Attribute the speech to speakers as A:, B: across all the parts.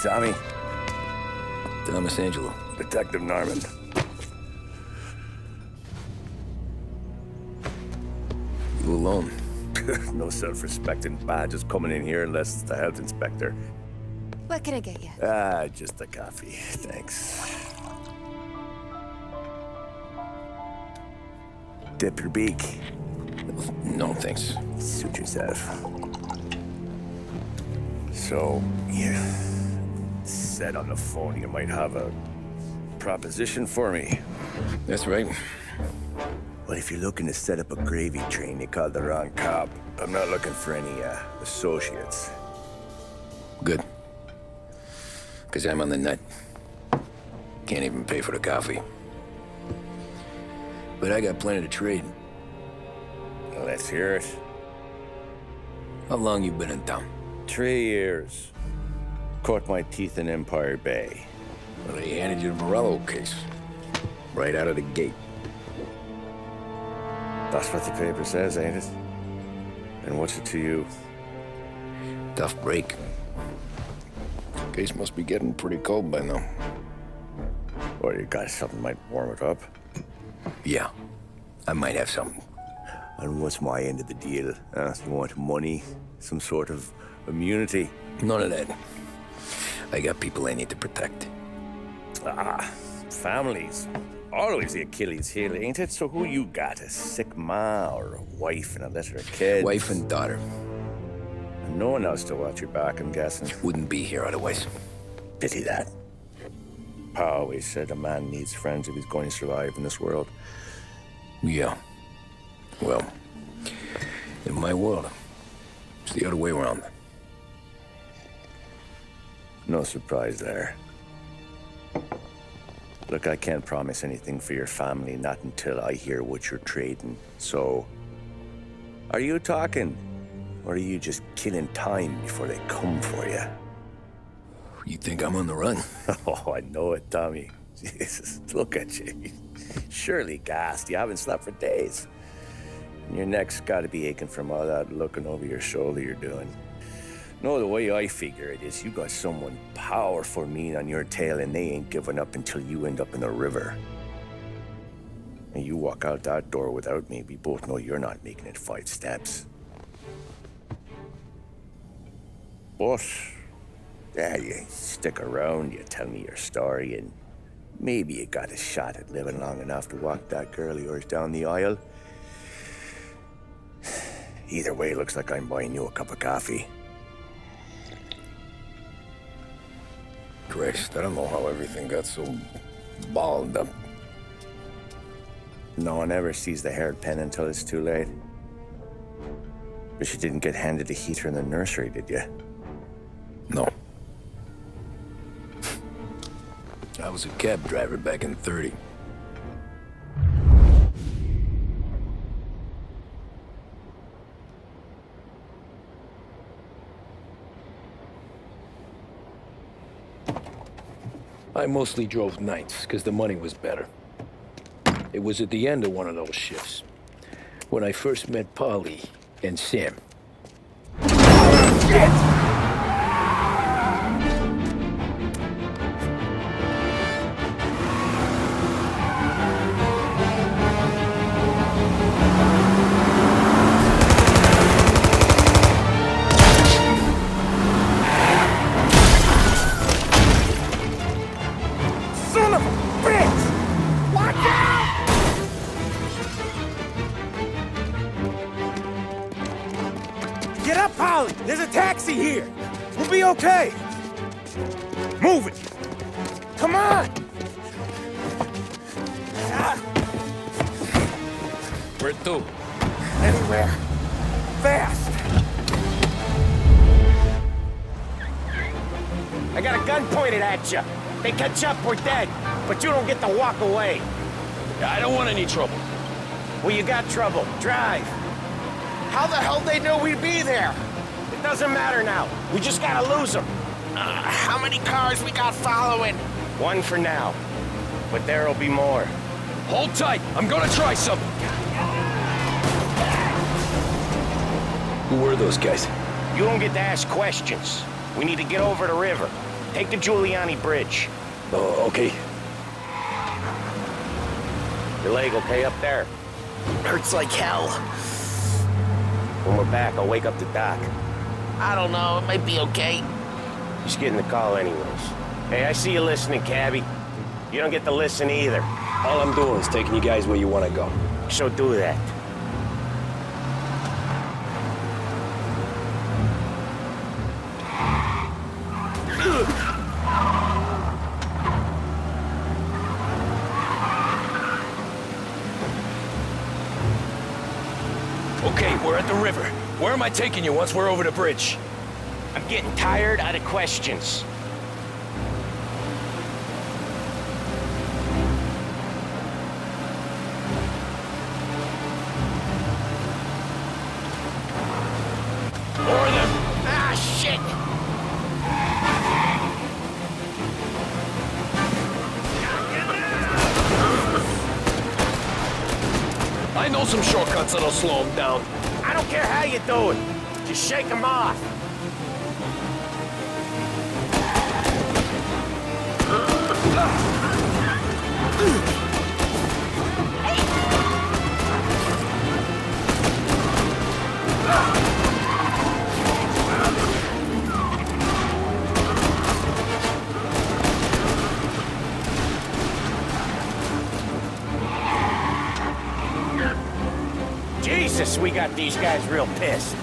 A: Tommy.
B: Thomas Angelo.
A: Detective Norman.
B: You alone?
A: No self-respecting badges coming in here unless it's the health inspector.
C: What can I get you?
A: Just a coffee. Thanks. Dip your beak.
B: No, thanks.
A: Suit yourself. So, you said on the phone you might have a proposition for me.
B: That's right.
A: Well, if you're looking to set up a gravy train, you called the wrong cop. I'm not looking for any, associates.
B: Good. Because I'm on the nut. Can't even pay for the coffee. But I got plenty to trade.
A: Well, let's hear it.
B: How long you been in town?
A: 3 years. Caught my teeth in Empire Bay.
B: Well, they handed you the Morello case. Right out of the gate.
A: That's what the paper says, ain't it? And what's it to you?
B: Tough break. Case must be getting pretty cold by now.
A: Or you got something might warm it up?
B: Yeah, I might have something.
A: And what's my end of the deal? You want money? Some sort of immunity?
B: None of that. I got people I need to protect.
A: Families. Always the Achilles heel, ain't it? So who you got? A sick ma or a wife and a litter of kids?
B: Wife and daughter.
A: And no one else to watch your back, I'm guessing.
B: Wouldn't be here otherwise.
A: Pity that. Pa always said a man needs friends if he's going to survive in this world.
B: Yeah. Well, in my world, it's the other way around.
A: No surprise there. Look, I can't promise anything for your family, not until I hear what you're trading. So, are you talking? Or are you just killing time before they come for you?
B: You think I'm on the run?
A: Oh, I know it, Tommy. Jesus, look at you. Surely gassed. You haven't slept for days. And your neck's got to be aching from all that looking over your shoulder you're doing. No, the way I figure it is you got someone powerful mean on your tail and they ain't giving up until you end up in the river. And you walk out that door without me, we both know you're not making it 5 steps. But, yeah, you stick around, you tell me your story, and maybe you got a shot at living long enough to walk that girl of yours down the aisle. Either way, looks like I'm buying you a cup of coffee.
B: Christ, I don't know how everything got so balled up.
A: No one ever sees the hairpin until it's too late. But you didn't get handed a heater in the nursery, did you?
B: No. I was a cab driver back in '30. I mostly drove nights, because the money was better. It was at the end of one of those shifts, when I first met Polly and Sam. Shit!
A: There's a taxi here. We'll be okay. Move it. Come on.
B: Where to?
A: Anywhere. Fast. I got a gun pointed at you. They catch up, we're dead. But you don't get to walk away.
B: I don't want any trouble.
A: Well, you got trouble. Drive. How the hell they knew we'd be there? It doesn't matter now. We just gotta lose them.
D: How many cars we got following?
A: 1 for now. But there'll be more.
B: Hold tight. I'm gonna try something. Who were those guys?
A: You don't get to ask questions. We need to get over the river.
E: Take the Giuliani Bridge.
B: Oh, okay.
E: Your leg okay up there?
D: Hurts like hell.
E: When we're back, I'll wake up the doc.
D: I don't know, it might be okay.
E: He's getting the call anyways. Hey, I see you listening, cabbie. You don't get to listen either.
B: All I'm doing is taking you guys where you want to go.
E: So do that.
B: Okay, we're at the river. Where am I taking you once we're over the bridge?
E: I'm getting tired out of questions.
D: Or them. Ah, shit!
B: I know some shortcuts that'll slow them down.
E: I don't care how you do it. Just shake them off. Jesus, we got these guys real pissed.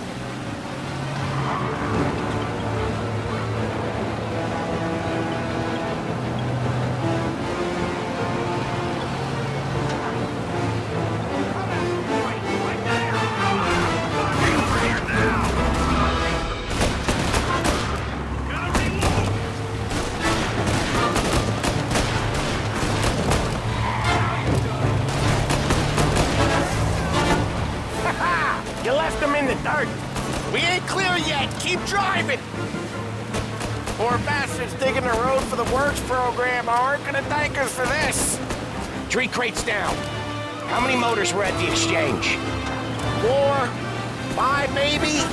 E: You left them in the dirt.
D: We ain't clear yet. Keep driving. Poor bastards digging the road for the works program aren't gonna thank us for this.
E: 3 crates down. How many motors were at the exchange?
D: 4, 5 maybe?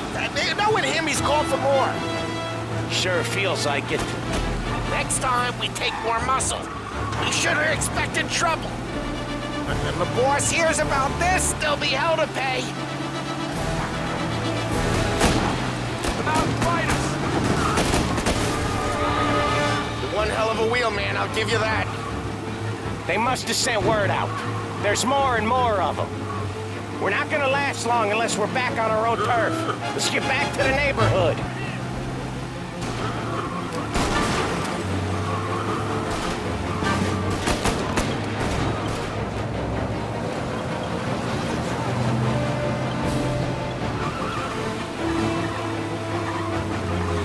D: Knowing him, he's called for more.
E: Sure feels like it.
D: Next time, we take more muscle. We should have expected trouble. When the boss hears about this, there'll be hell to pay. One hell of a wheelman, I'll give you that.
E: They must have sent word out. There's more and more of them. We're not gonna last long unless we're back on our own turf. Let's get back to the neighborhood.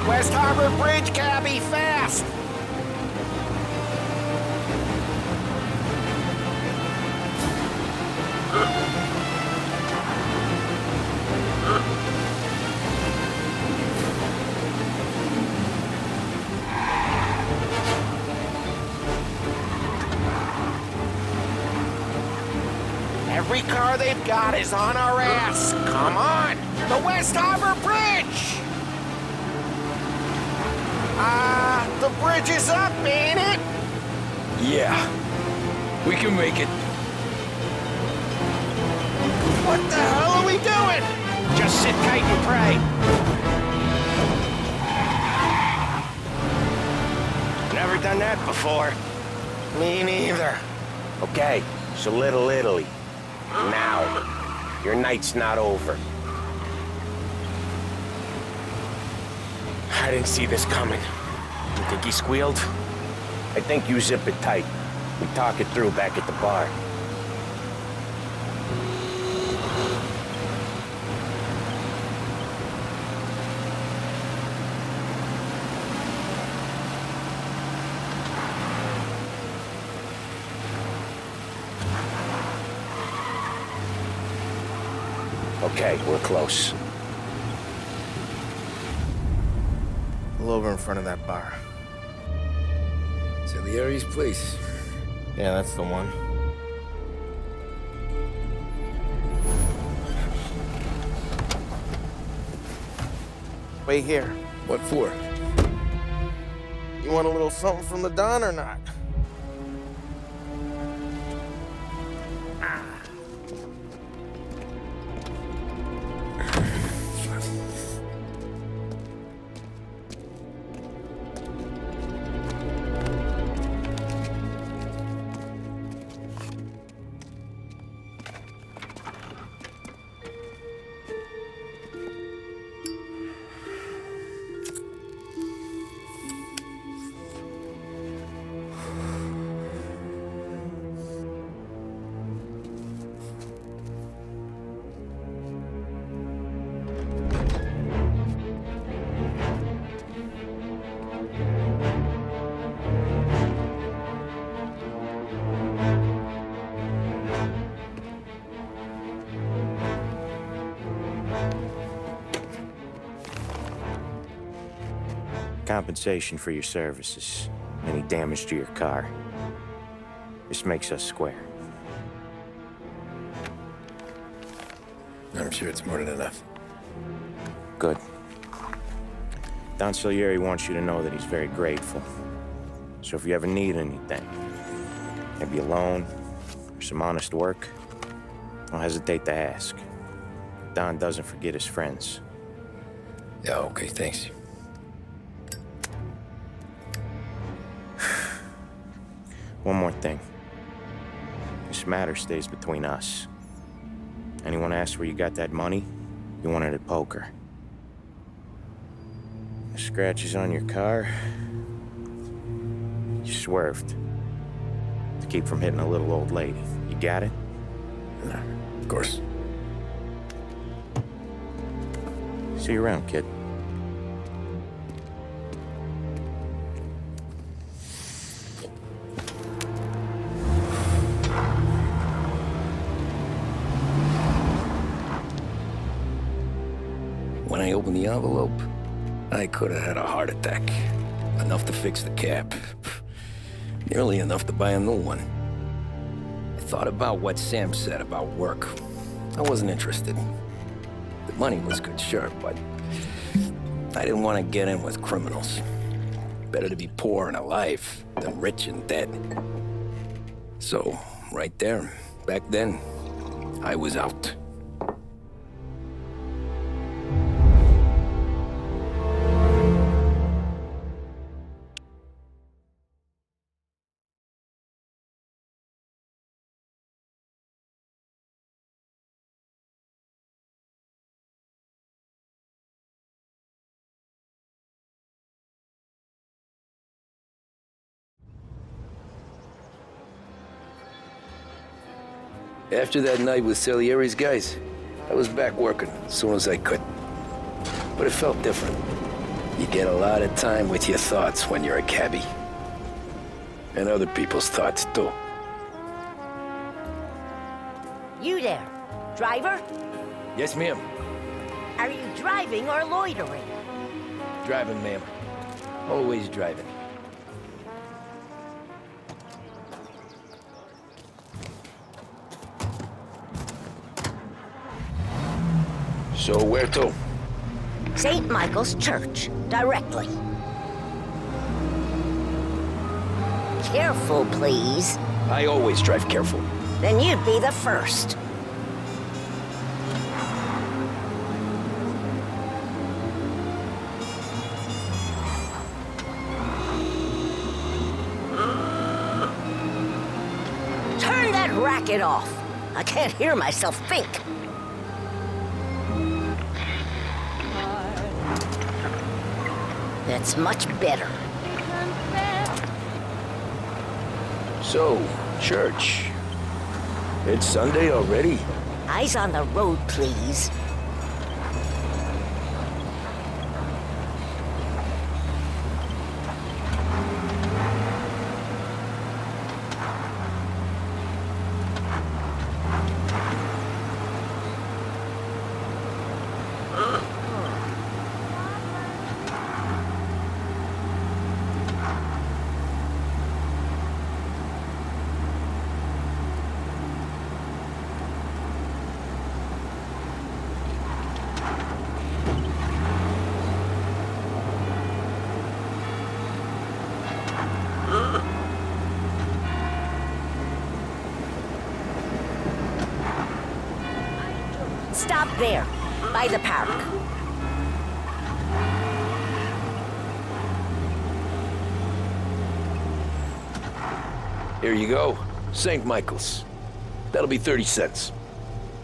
D: West Harbor Bridge, cabbie, fast! Every car they've got is on our ass. Come on! The West Harbor Bridge! The bridge is up, ain't it?
B: Yeah. We can make it.
D: What the hell are we doing?
E: Just sit tight and pray. Never done that before.
D: Me neither.
E: Okay, so Little Italy. Now, your night's not over.
D: I didn't see this coming. You think he squealed?
E: I think you zip it tight. We talk it through back at the bar. Okay, we're close.
D: Pull over in front of that bar.
B: Salieri's place.
D: Yeah, that's the one. Wait here.
B: What for?
F: You want a little something from the Don or not?
A: Compensation for your services. Any damage to your car. This makes us square.
B: I'm sure it's more than enough.
A: Good. Don Salieri wants you to know that he's very grateful. So if you ever need anything, maybe a loan or some honest work, don't hesitate to ask. Don doesn't forget his friends.
B: Yeah, okay, thanks.
A: One more thing. This matter stays between us. Anyone asks where you got that money, you won it at poker. The scratches on your car, you swerved. To keep from hitting a little old lady. You got it?
B: No, of course.
A: See you around, kid.
B: When I opened the envelope, I could have had a heart attack. Enough to fix the cap. Nearly enough to buy a new one. I thought about what Sam said about work. I wasn't interested. The money was good, sure, but I didn't want to get in with criminals. Better to be poor and alive than rich and dead. So, right there, back then, I was out. After that night with Salieri's guys, I was back working as soon as I could. But it felt different. You get a lot of time with your thoughts when you're a cabbie. And other people's thoughts, too.
G: You there, driver?
B: Yes, ma'am.
G: Are you driving or loitering?
B: Driving, ma'am. Always driving. So where to?
G: St. Michael's Church, directly. Careful, please.
B: I always drive careful.
G: Then you'd be the first. Turn that racket off. I can't hear myself think. That's much better.
B: So, church. It's Sunday already?
G: Eyes on the road, please. stop there, by the park.
B: Here you go. St. Michael's. That'll be 30 cents.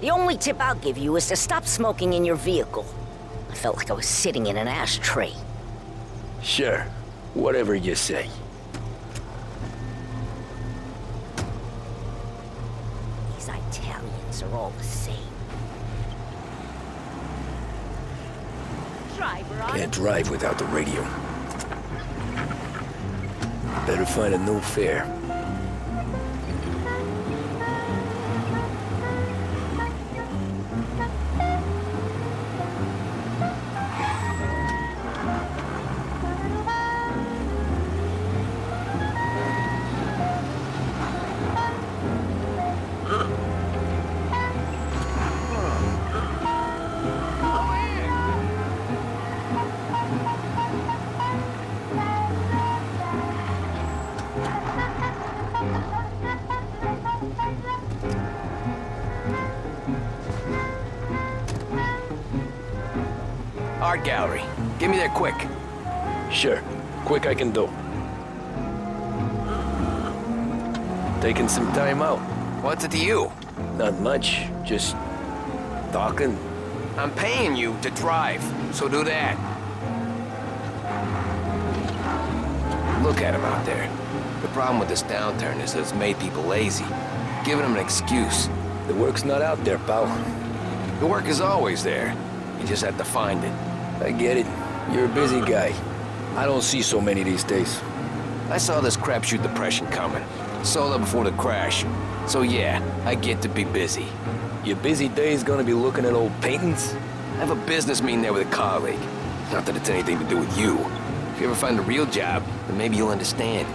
G: The only tip I'll give you is to stop smoking in your vehicle. I felt like I was sitting in an ashtray.
B: Sure. Whatever you say.
G: These Italians are all the same. Driver on.
B: Can't drive without the radio. Better find a new fare.
E: Art gallery. Get me there quick.
B: Sure. Quick I can do. Taking some time out.
E: What's it to you?
B: Not much. Just talking.
E: I'm paying you to drive, so do that. Look at him out there. The problem with this downturn is that it's made people lazy, giving them an excuse.
B: The work's not out there, pal.
E: The work is always there. You just have to find it.
B: I get it. You're a busy guy. I don't see so many these days.
E: I saw this crapshoot depression coming. Sold up before the crash. So yeah, I get to be busy.
B: Your busy day's gonna be looking at old paintings?
E: I have a business meeting there with a colleague. Not that it's anything to do with you. If you ever find a real job, then maybe you'll understand.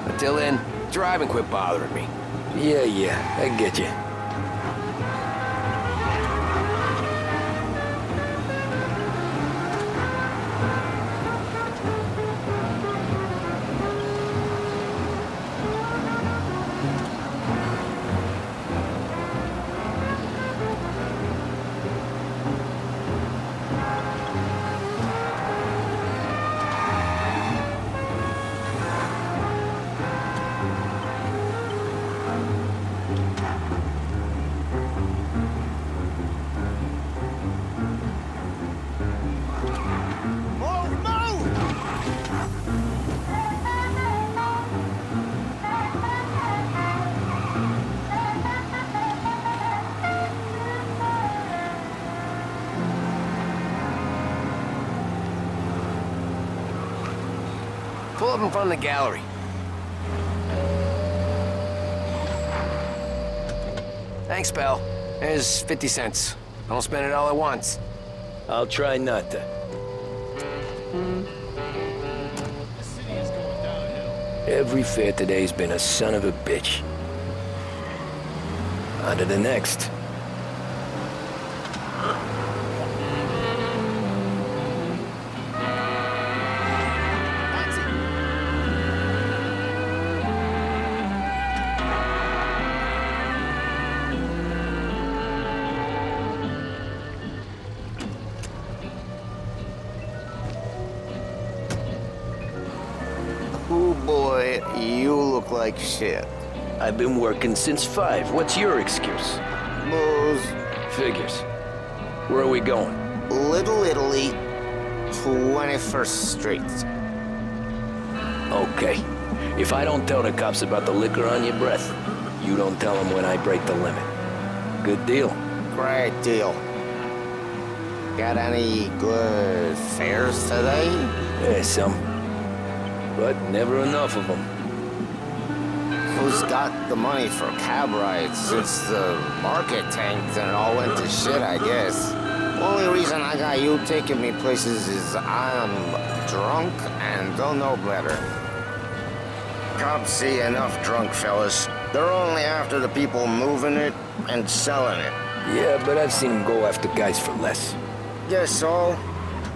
E: Until then, drive and quit bothering me.
B: Yeah, I get you.
E: Pull up in front of the gallery. Thanks, pal. There's 50 cents. Don't spend it all at once.
B: I'll try not to. Every fair today's been a son of a bitch. On to the next.
F: Oh boy, you look like shit.
B: I've been working since 5. What's your excuse?
F: Booze.
B: Figures. Where are we going?
F: Little Italy, 21st Street.
B: Okay. If I don't tell the cops about the liquor on your breath, you don't tell them when I break the limit. Good deal.
F: Great deal. Got any good fares today?
B: Yeah, some. But never enough of them.
F: Who's got the money for cab rides since the market tanked and it all went to shit, I guess? Only reason I got you taking me places is I'm drunk and don't know better. Cops see enough drunk fellas. They're only after the people moving it and selling it.
B: Yeah, but I've seen them go after guys for less.
F: Guess so.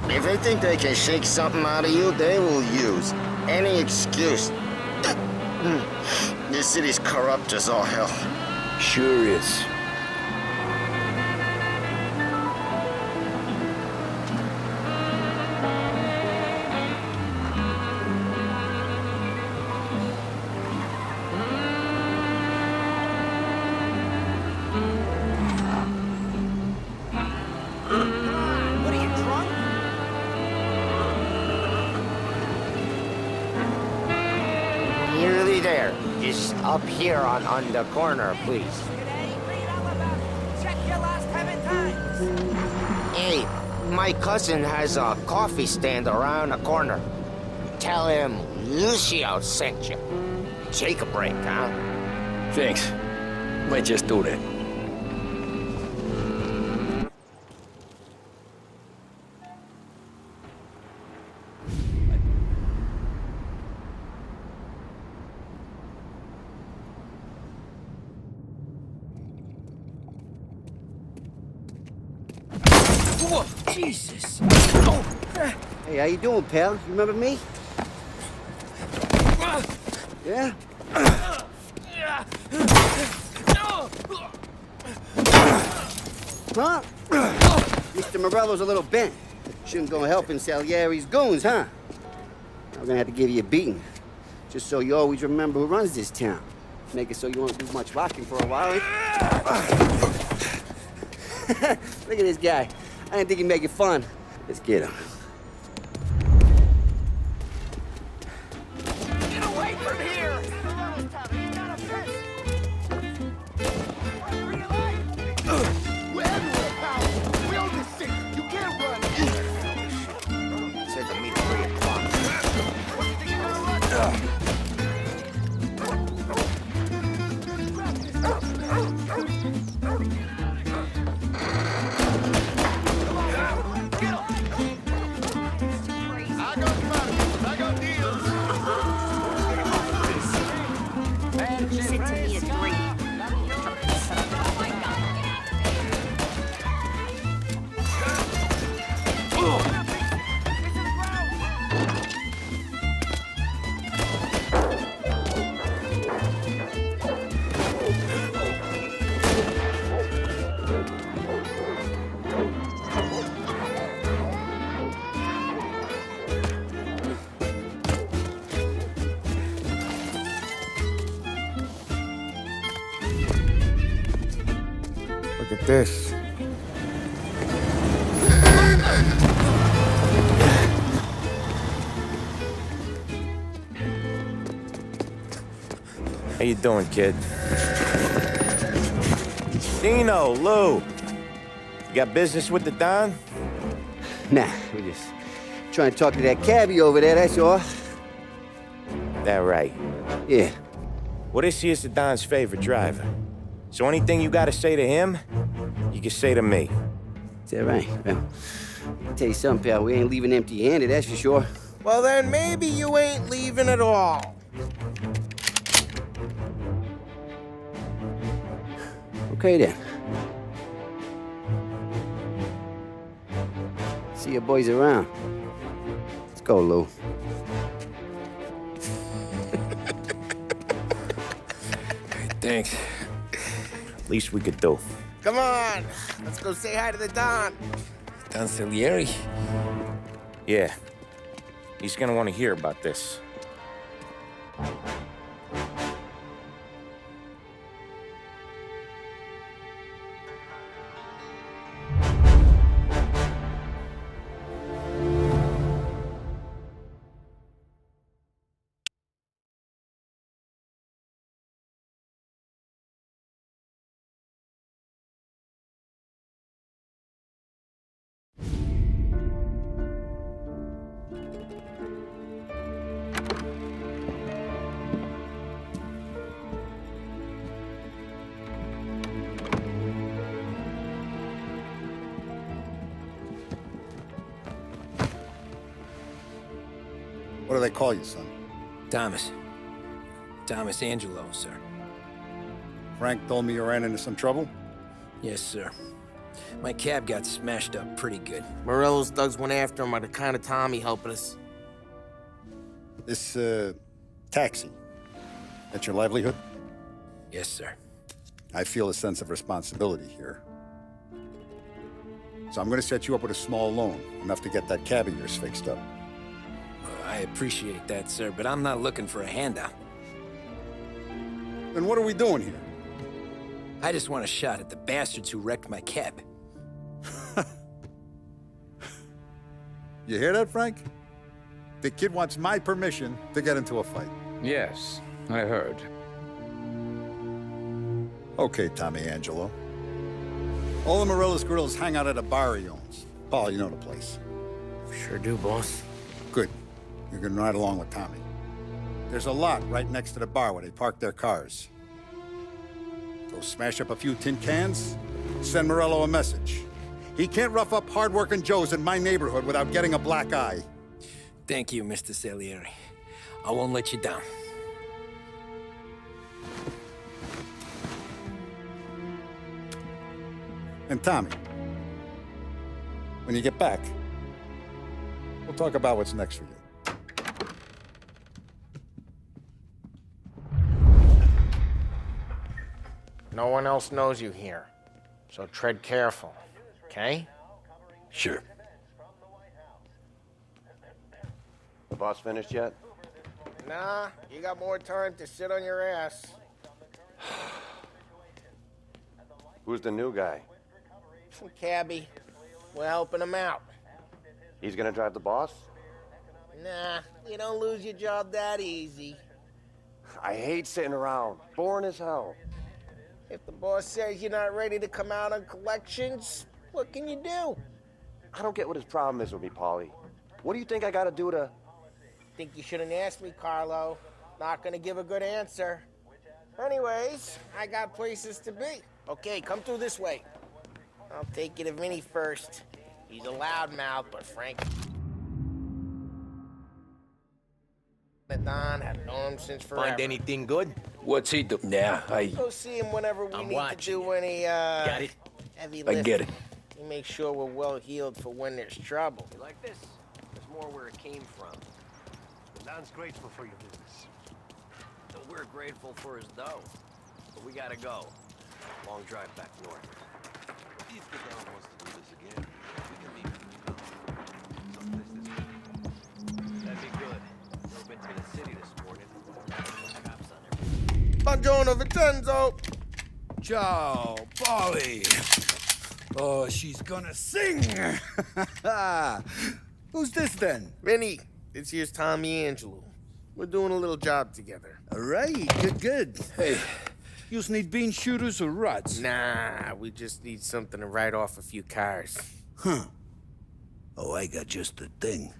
F: If they think they can shake something out of you, they will use any excuse. This city's corrupt as all hell.
B: Sure is.
F: there. Just up here on the corner, please. Hey, my cousin has a coffee stand around the corner. Tell him Lucio sent you. Take a break, huh?
B: Thanks. Might just do that.
H: Jesus!
I: Hey, how you doing, pal? You remember me? Yeah? Huh? Mr. Morello's a little bent. Shouldn't go helping Salieri's goons, huh? I'm gonna have to give you a beating. Just so you always remember who runs this town. Make it so you won't do much rocking for a while. Look at this guy. I didn't think he'd make it fun. Let's get him.
D: Get away from here! We're everywhere, pal. We own this city. You can't run.
F: Said to meet 3 o'clock.
D: What do you think you're gonna run?
G: Sit to me at 3.
A: Look at this. How you doing, kid? Dino, Lou. You got business with the Don?
I: Nah, we're just trying to talk to that cabbie over there, that's all.
A: That right.
I: Yeah.
A: Well, this here's the Don's favorite driver. So anything you gotta say to him, you can say to me.
I: Is that right? Well, I'll tell you something, pal. We ain't leaving empty-handed, that's for sure.
D: Well, then maybe you ain't leaving at all.
I: Okay, then. See your boys around. Let's go, Lou.
B: Thanks.
A: Least we could do.
D: Come on, let's go say hi to the Don.
B: Don Salieri?
A: Yeah. He's gonna want to hear about this.
J: What do they call you, son?
B: Thomas. Thomas Angelo, sir.
J: Frank told me you ran into some trouble?
B: Yes, sir. My cab got smashed up pretty good.
D: Morello's thugs went after him by the kind of Tommy helping us.
J: This, taxi. That's your livelihood?
B: Yes, sir.
J: I feel a sense of responsibility here. So I'm gonna set you up with a small loan, enough to get that cab of yours fixed up.
B: I appreciate that, sir, but I'm not looking for a handout.
J: Then what are we doing here?
B: I just want a shot at the bastards who wrecked my cab.
J: You hear that, Frank? The kid wants my permission to get into a fight.
K: Yes,
B: I heard.
J: Okay, Tommy Angelo. All the Morello's grills hang out at a bar he owns. Paul, you know the place.
D: Sure do, boss.
J: Good. You can ride along with Tommy. There's a lot right next to the bar where they park their cars. Go smash up a few tin cans, send Morello a message. He can't rough up hard-working Joes in my neighborhood without getting a black eye.
B: Thank you, Mr. Salieri. I won't let you down.
J: And Tommy, when you get back, we'll talk about what's next for you.
D: No one else knows you here, so tread careful, okay?
B: Sure.
A: The boss finished yet?
D: Nah, you got more time to sit on your ass.
A: Who's the new guy?
D: Some cabbie. We're helping him out.
A: He's gonna drive the boss?
D: Nah, you don't lose your job that easy.
A: I hate sitting around. Boring as hell.
D: If the boss says you're not ready to come out on collections, what can you do?
A: I don't get what his problem is with me, Paulie. What do you think I gotta do to...
D: Think you shouldn't ask me, Carlo. Not gonna give a good answer. Anyways, I got places to be. Okay, come through this way. I'll take you to Vinny first. He's a loudmouth, but frank. Don, I've known him since forever.
E: Find anything good?
B: What's he do? Yeah,
D: Go see him whenever we need to do any,
E: Got it?
D: heavy
B: I
D: lifting.
B: get it.
D: We make sure we're well healed for when there's trouble.
E: You like this? There's more where it came from.
K: Don's grateful for your business.
E: So we're grateful for his dough. But we gotta go. Long drive back north.
K: If the Don wants to do this again, we can meet when you come. Someplace this
E: That'd be good. We've been to the city this morning. Cops on there.
D: Buongiorno, Vincenzo!
H: Ciao, Polly. Oh, she's gonna sing. Who's this then?
D: Vinny, this here's Tommy Angelo. We're doing a little job together.
H: All right, good. Hey, you need bean shooters or rods?
D: Nah, we just need something to write off a few cars.
H: Huh. Oh, I got just the thing.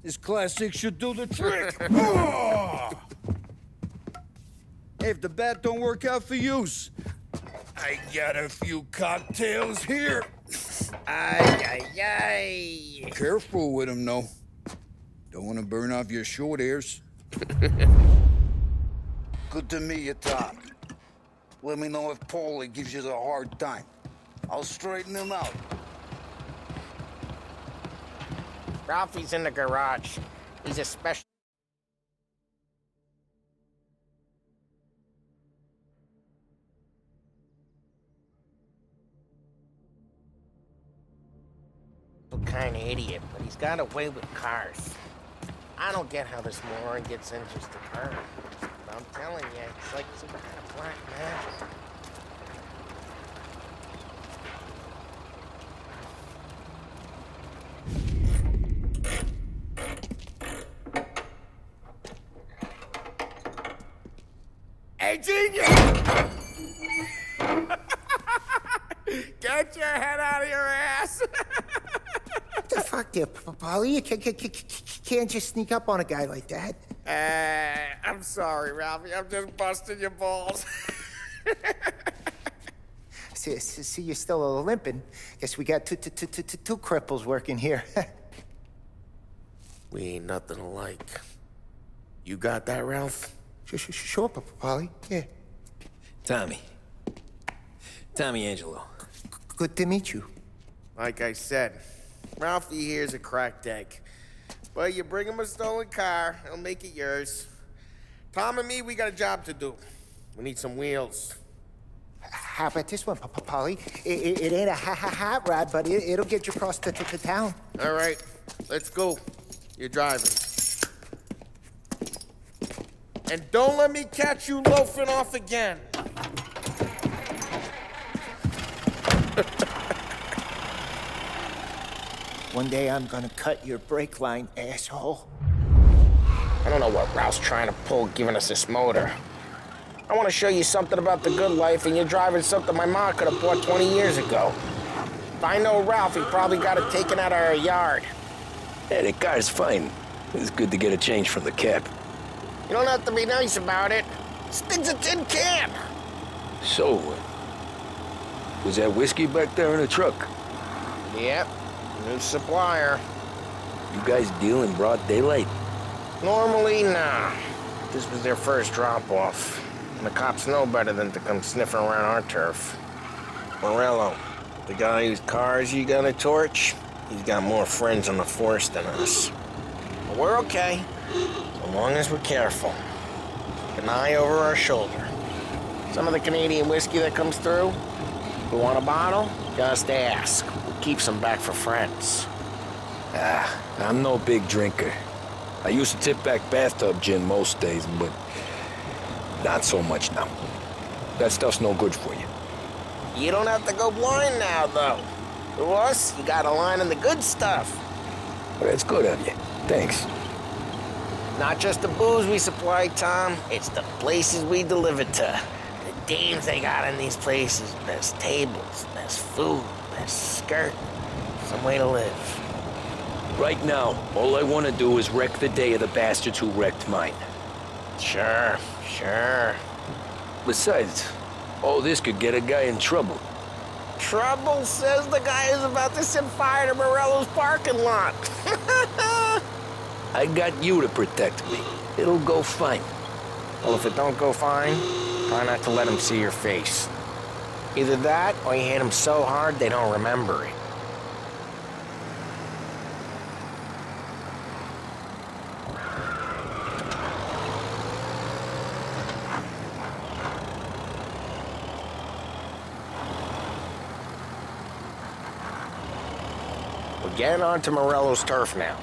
H: This classic should do the trick. Oh! Hey, if the bat don't work out for yous, I got a few cocktails here.
D: Ay, ay, ay.
H: Careful with them, though. Don't want to burn off your short hairs. Good to meet you, Tom. Let me know if Paulie gives you a hard time. I'll straighten him out.
D: Ralphie's in the garage. He's a special kind of idiot, but he's got a way with cars. I don't get how this moron gets interest in cars. But I'm telling you, it's like some kind of black magic. Hey, genius! Get your head out of your ass!
L: What the fuck there, Polly? You can't just sneak up on a guy like that.
D: I'm sorry, Ralphie. I'm just busting your balls.
L: See, you're still limping. Guess we got two cripples working here.
D: We ain't nothing alike. You got that, Ralph?
L: Sure, Polly. Yeah.
B: Tommy Angelo.
L: Good to meet you.
D: Like I said, Ralphie here's a cracked egg. But you bring him a stolen car, he'll make it yours. Tom and me, we got a job to do. We need some wheels.
L: How about this one, Polly? It ain't a hot rod, but it'll get you across to town.
D: All right, let's go. You're driving. And don't let me catch you loafing off again.
L: One day I'm gonna cut your brake line, asshole.
D: I don't know what Ralph's trying to pull giving us this motor. I want to show you something about the good life, and you're driving something my mom could have bought 20 years ago. If I know Ralph, he probably got it taken out of our yard.
B: Yeah, the car's fine. It's good to get a change from the cab.
D: You don't have to be nice about it. This thing's a tin can.
B: So, was that whiskey back there in the truck?
D: Yep, new supplier.
B: You guys deal in broad daylight?
D: Normally, nah. This was their first drop-off. And the cops know better than to come sniffing around our turf. Morello, the guy whose cars you got a torch, he's got more friends on the force than us. But we're okay, so long as we're careful. Keep an eye over our shoulder. Some of the Canadian whiskey that comes through, if we want a bottle, just ask. We'll keep some back for friends.
B: I'm no big drinker. I used to tip back bathtub gin most days, but not so much now. That stuff's no good for you.
D: You don't have to go blind now, though. To us, you got a line in the good stuff.
B: Well, that's good of you. Thanks.
D: Not just the booze we supply, Tom. It's the places we deliver to. The dames they got in these places. Best tables, best food, best skirt. Some way to live.
B: Right now, all I want to do is wreck the day of the bastards who wrecked mine.
D: Sure.
B: Besides, all this could get a guy in trouble.
D: Trouble, says the guy who's about to set fire to Morello's parking lot.
B: I got you to protect me. It'll go fine.
D: Well, if it don't go fine, try not to let them see your face. Either that, or you hit them so hard they don't remember it. We're getting onto Morello's turf now.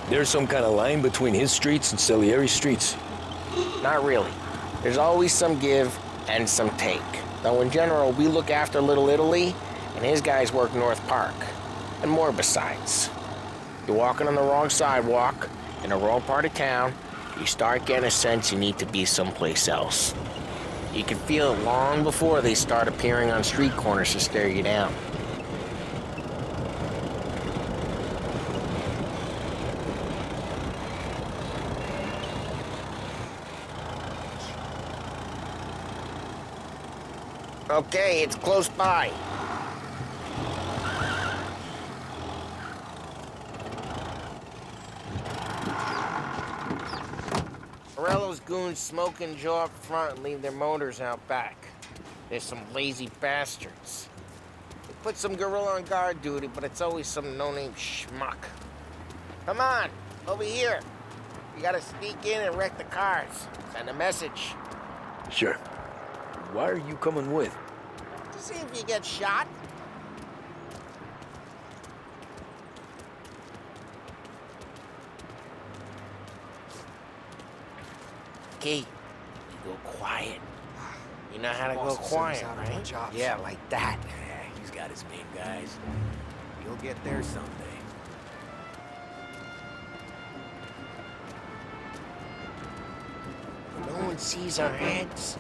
B: There's some kind of line between his streets and Salieri's streets?
D: Not really. There's always some give and some take. Though in general, we look after Little Italy, and his guys work North Park. And more besides. You're walking on the wrong sidewalk, in the wrong part of town, you start getting a sense you need to be someplace else. You can feel it long before they start appearing on street corners to stare you down. Okay, it's close by. Morello's goons smoke and jaw up front and leave their motors out back. They're some lazy bastards. They put some gorilla on guard duty, but it's always some no-name schmuck. Come on, over here. You gotta sneak in and wreck the cars. Send a message.
B: Sure. Why are you coming with?
D: To see if you get shot. Okay, you go quiet. You know how to go quiet, right? Yeah, like that.
E: Yeah, he's got his main guys. You'll get there someday.
D: No one sees our heads.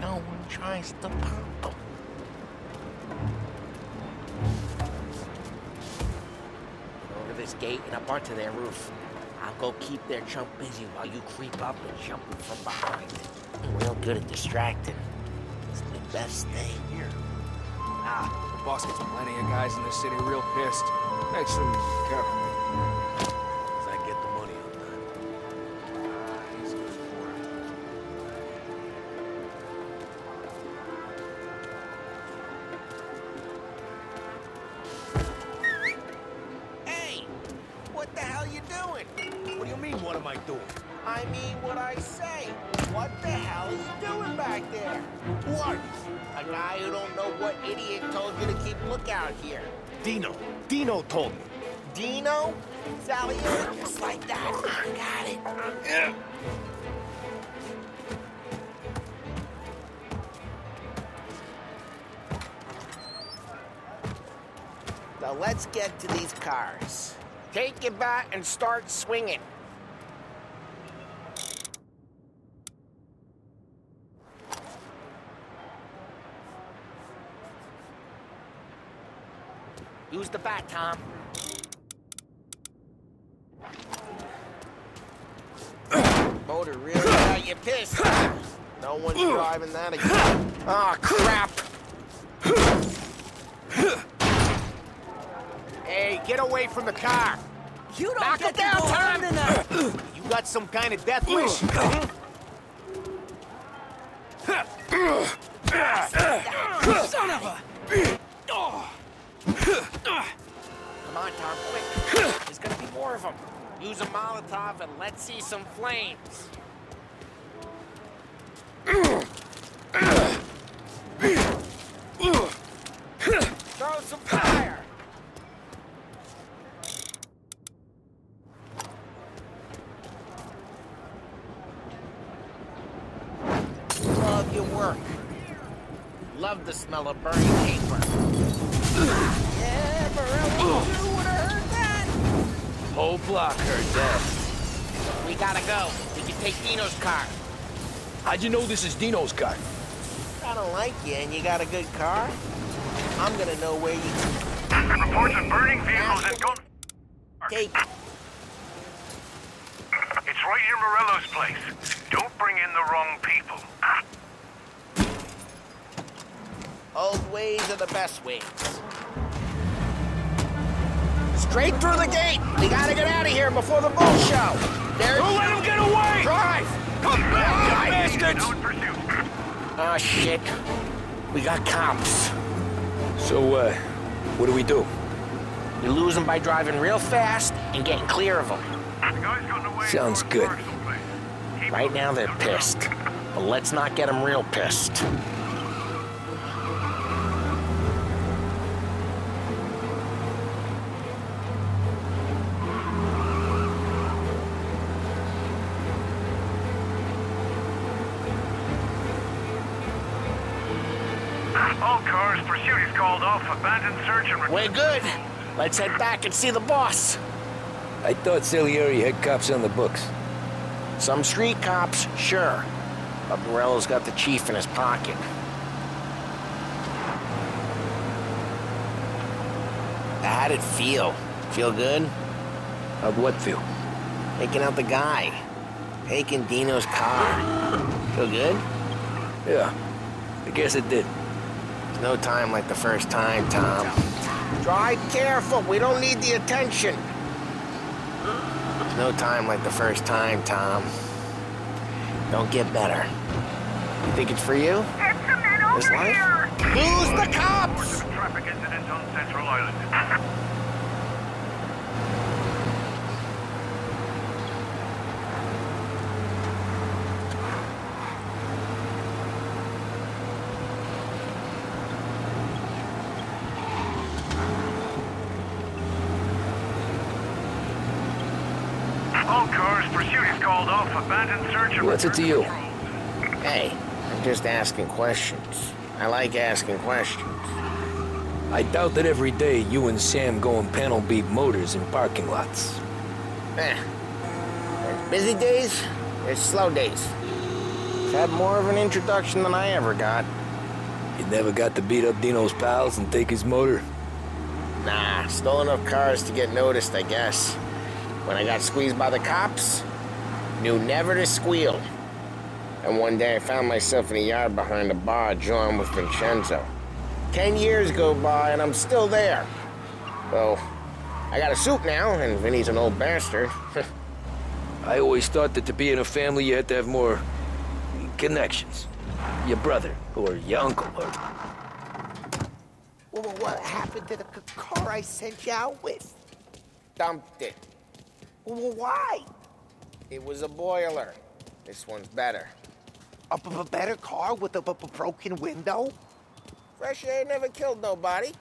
D: No one tries to pop them. Over this gate and up onto their roof. I'll go keep their chump busy while you creep up and jump them from behind. I'm real good at distracting. It's the best thing.
E: Here. The boss gets plenty of guys in the city real pissed. Makes them careful. As I get the money on that. He's good for it.
D: Hey! What the hell you doing?
E: What do you mean, what am I doing?
D: I mean what I say. What the hell are you doing back there?
E: Who are you?
D: A guy who don't know what idiot told you to keep lookout here.
E: Dino. Dino told me.
D: Dino? Salieri, just like that. I got it.
E: Yeah.
D: Now let's get to these cars. Take your bat and start swinging. Use the bat, Tom. Motor really got you pissed. No one's driving that again. Oh, crap. Hey, get away from the car.
G: You don't
D: Knock
G: get
D: it down,
G: to go
D: Tom.
G: home tonight.
D: You got some kind of death wish?
G: Son of a...
D: Come on, Tom, quick. There's gonna be more of them. Use a Molotov and let's see some flames. Throw some fire. Love your work. Love the smell of burning paper. Yeah, Morello too would have heard that.
B: Whole block heard that.
D: We gotta go. We can take Dino's car.
B: How'd you know this is Dino's car?
D: I don't like you and you got a good car. I'm gonna know where you...
M: Reports of burning vehicles and gun...
D: Take...
M: It's right near Morello's place. Don't bring in the wrong people.
D: Old ways are the best ways. Straight through the gate! We gotta get out of here before the bull show!
B: Don't let him get away!
D: Drive!
B: Come back, you bastards!
M: No pursuit.
D: Oh, shit. We got cops.
B: So, what do we do?
D: You lose them by driving real fast and getting clear of them.
M: The guy's gotten away.
B: Sounds good.
D: Right now they're pissed. But let's not get them real pissed.
M: All cars, pursuit is called off. Abandoned search and...
D: We're good. Let's head back and see the boss.
B: I thought Salieri had cops on the books.
D: Some street cops, sure. But Morello's got the chief in his pocket. How'd it feel? Feel good?
B: How'd what feel?
D: Taking out the guy. Taking Dino's car. Feel good?
B: Yeah, I guess it did.
D: There's no time like the first time, Tom. Drive careful. We don't need the attention. There's no time like the first time, Tom. Don't get better. You think it's for you? This life? Lose the cops!
M: Traffic incidents on Central Island. All cars, pursuit is called off. Abandoned search and...
B: What's it to you?
D: Hey, I'm just asking questions. I like asking questions.
B: I doubt that every day you and Sam go and panel beat motors in parking lots.
D: There's busy days, there's slow days. I've had more of an introduction than I ever got.
B: You never got to beat up Dino's pals and take his motor?
D: Nah, stole enough cars to get noticed, I guess. When I got squeezed by the cops, knew never to squeal. And one day I found myself in a yard behind a bar drawing with Vincenzo. 10 years go by and I'm still there. So, I got a suit now, and Vinny's an old bastard.
B: I always thought that to be in a family you had to have more connections. Your brother, or your uncle, or...
L: Well, what happened to the car I sent you out with?
D: Dumped it.
L: Well, why?
D: It was a boiler. This one's better.
L: A better car with a broken window?
D: Fresh air never killed nobody.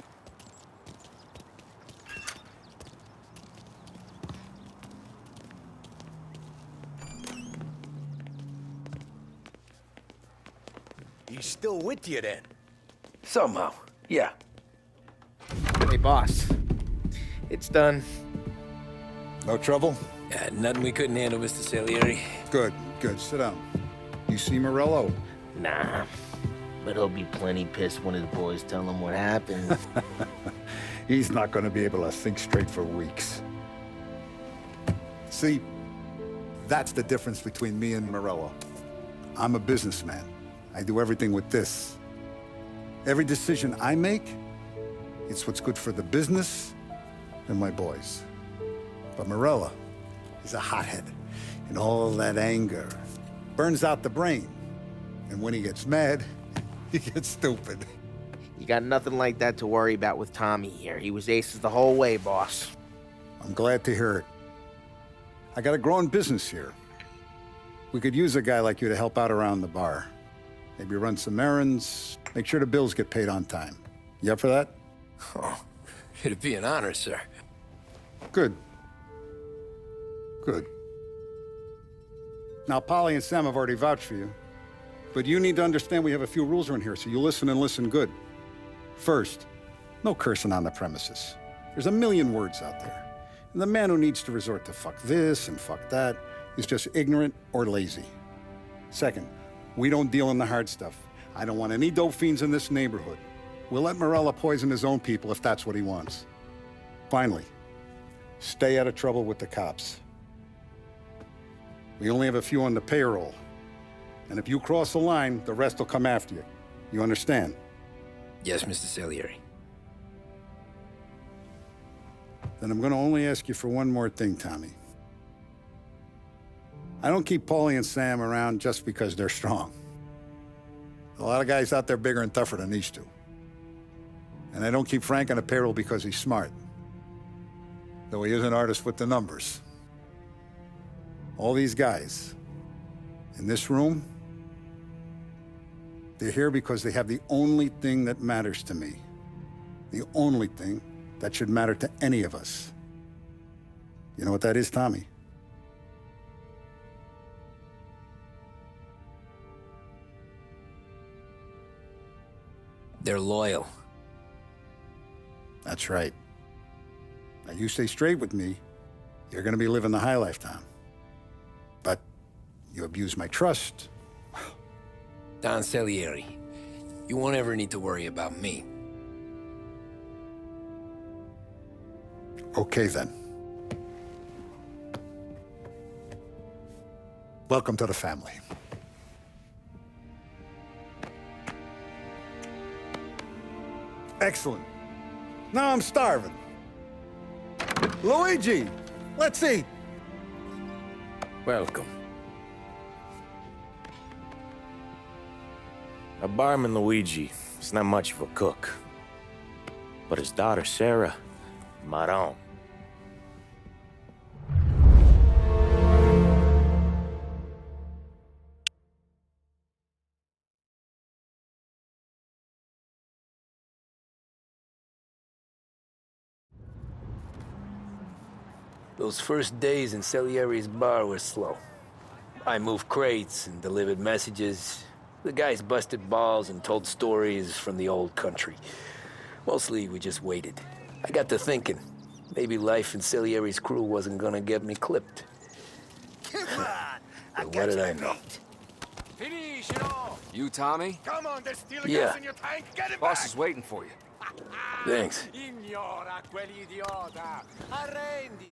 E: He's still with you then?
B: Somehow, yeah.
A: Hey, boss. It's done.
J: No trouble?
B: Yeah, nothing we couldn't handle, Mr. Salieri.
J: Good, good. Sit down. You see Morello?
D: Nah, but he'll be plenty pissed when his boys tell him what happened.
J: He's not gonna be able to think straight for weeks. See, that's the difference between me and Morello. I'm a businessman. I do everything with this. Every decision I make, it's what's good for the business and my boys. But Morello is a hothead, and all that anger burns out the brain. And when he gets mad, he gets stupid.
D: You got nothing like that to worry about with Tommy here. He was aces the whole way, boss.
J: I'm glad to hear it. I got a growing business here. We could use a guy like you to help out around the bar. Maybe run some errands, make sure the bills get paid on time. You up for that?
B: Oh, it'd be an honor, sir.
J: Good. Good. Now, Polly and Sam have already vouched for you. But you need to understand we have a few rules around here, so you listen and listen good. First, no cursing on the premises. There's a million words out there. And the man who needs to resort to fuck this and fuck that is just ignorant or lazy. Second, we don't deal in the hard stuff. I don't want any dope fiends in this neighborhood. We'll let Morello poison his own people if that's what he wants. Finally, stay out of trouble with the cops. We only have a few on the payroll. And if you cross the line, the rest will come after you. You understand?
B: Yes, Mr. Salieri.
J: Then I'm gonna only ask you for one more thing, Tommy. I don't keep Paulie and Sam around just because they're strong. A lot of guys out there bigger and tougher than these two. And I don't keep Frank on the payroll because he's smart. Though he is an artist with the numbers. All these guys in this room, they're here because they have the only thing that matters to me. The only thing that should matter to any of us. You know what that is, Tommy?
B: They're loyal.
J: That's right. Now, you stay straight with me, you're gonna be living the high life, Tom. But you abuse my trust.
B: Don Salieri, you won't ever need to worry about me.
J: Okay, then. Welcome to the family. Excellent. Now I'm starving. Luigi, let's eat.
A: Welcome. A barman Luigi is not much of a cook. But his daughter Sarah, Maron.
B: Those first days in Salieri's bar were slow. I moved crates and delivered messages. The guys busted balls and told stories from the old country. Mostly, we just waited. I got to thinking, maybe life in Salieri's crew wasn't gonna get me clipped. But what did I know?
E: Finish it all! You, Tommy?
M: Come on, there's still
B: Yeah.
M: gas in your tank. Get it
E: Boss
M: back.
E: is waiting for you.
B: Thanks.
M: Ignora quell'idiota. Arrendi.